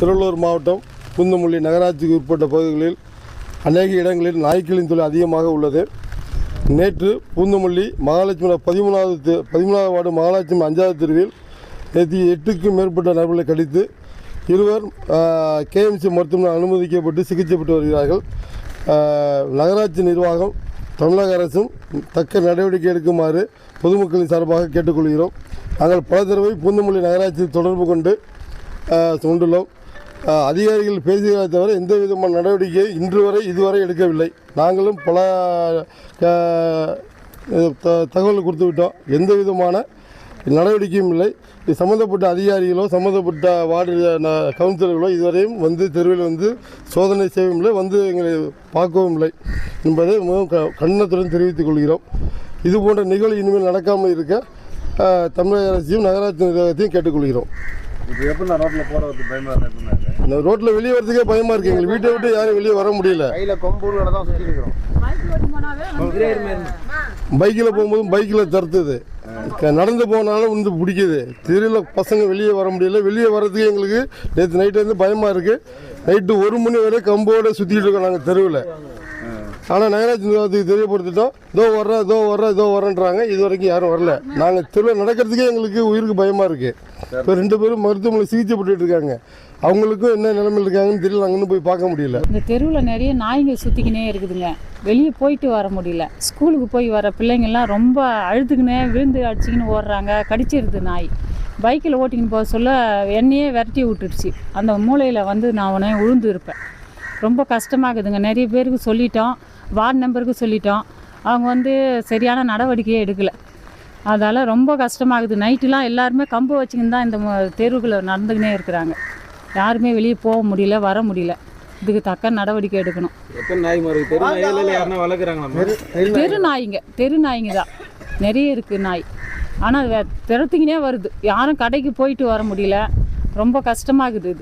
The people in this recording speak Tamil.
திருவள்ளூர் மாவட்டம் பூந்தமல்லி நகராட்சிக்கு உட்பட்ட பகுதிகளில் அநேக இடங்களில் நாய்க்களின் தொல்லை அதிகமாக உள்ளது. நேற்று பூந்தமல்லி மகாலட்சுமி 13வது வார்டு மகாலட்சுமி 5வது தெருவில் நேற்று 8க்கும் மேற்பட்ட நபர்களை கடித்து இருவர் KMC மருத்துவமனை அனுமதிக்கப்பட்டு சிகிச்சை பெற்று வருகிறார்கள். நகராட்சி நிர்வாகம் தமிழக அரசும் தக்க நடவடிக்கை எடுக்குமாறு பொதுமக்களின் சார்பாக கேட்டுக்கொள்கிறோம். நாங்கள் பல தடவை பூந்தமல்லி நகராட்சியில் தொடர்பு கொண்டுள்ளோம். அதிகாரிகள் பேசுகிறதை தவிர எந்த விதமான நடவடிக்கை இதுவரை எடுக்கவில்லை. நாங்களும் பல தகவல் கொடுத்து விட்டோம். எந்த விதமான நடவடிக்கையும் இல்லை. இது சம்மந்தப்பட்ட அதிகாரிகளோ சம்மந்தப்பட்ட வார்டு கவுன்சிலர்களோ இதுவரையும் வந்து தெருவில் வந்து சோதனை செய்யவும் இல்லை, வந்து எங்களை பார்க்கவும் இல்லை என்பதை மிகவும் கண்டனத்துடன் தெரிவித்துக் கொள்கிறோம். இது போன்ற நிகழ்வு இனிமேல் நடக்காமல் இருக்க தமிழக அரசையும் நகராட்சி நிர்வாகத்தையும் கேட்டுக்கொள்கிறோம். ரோட்டில் வெளியே வரதுக்கே பயமாக இருக்குது. எங்களுக்கு வீட்டை விட்டு யாரும் வெளியே வர முடியல. பைக்கில் போகும்போதும் பைக்கில் தடுத்துது, நடந்து போனாலும் வந்து பிடிக்குது. தெருவில் பசங்க வெளியே வர முடியல. வெளியே வர்றதுக்கு எங்களுக்கு நேற்று நைட்டு வந்து பயமாக இருக்குது. நைட்டு 1 மணி வரை கம்போடு சுற்றிட்டு இருக்கோம் நாங்கள் தெருவில். ஆனால் நகராட்சி நிர்வாகத்துக்கு தெரியப்படுத்திட்டோம். இதோ வரேன்றாங்க. இது வரைக்கும் யாரும் வரல. நாங்கள் தெருவில் நடக்கிறதுக்கே எங்களுக்கு உயிருக்கு பயமாக இருக்குது. இப்போ 2 பேரும் மருத்துவமனை சிகிச்சை பெற்றுட்டு இருக்காங்க. அவங்களுக்கும் என்ன நிலைமையில் இருக்காங்கன்னு தெரியல. நாங்கள் இன்னும் போய் பார்க்க முடியல. இந்த தெருவில் நிறைய நாய்ங்க சுற்றிக்கினே இருக்குதுங்க. வெளியே போயிட்டு வர முடியல. ஸ்கூலுக்கு போய் வர பிள்ளைங்கள்லாம் ரொம்ப அழுதுக்குனே விழுந்து அடிச்சிக்கின்னு ஓடுறாங்க. கடிச்சிருது நாய். பைக்கில் ஓட்டிக்கின்னு போக சொல்ல என்னையே விரட்டி விட்டுடுச்சு. அந்த மூலையில் வந்து நான் உடனே விழுந்து இருப்பேன். ரொம்ப கஷ்டமாகுதுங்க. நிறைய பேருக்கு சொல்லிட்டோம், வார்டு நம்பருக்கு சொல்லிட்டோம். அவங்க வந்து சரியான நடவடிக்கையே எடுக்கலை. அதால் ரொம்ப கஷ்டமாகுது. நைட்டுலாம் எல்லாருமே கம்பு வச்சுக்கின்னு தான் இந்த தெருவுகளை நடந்துக்கினே இருக்கிறாங்க. யாருமே வெளியே போக முடியல, வர முடியல. இதுக்கு தக்க நடவடிக்கை எடுக்கணும். தெரு நாய்ங்க தான் நிறைய இருக்குது நாய். ஆனால் துரத்துக்கினே வருது. யாரும் கடைக்கு போயிட்டு வர முடியல. ரொம்ப கஷ்டமாகுது. இது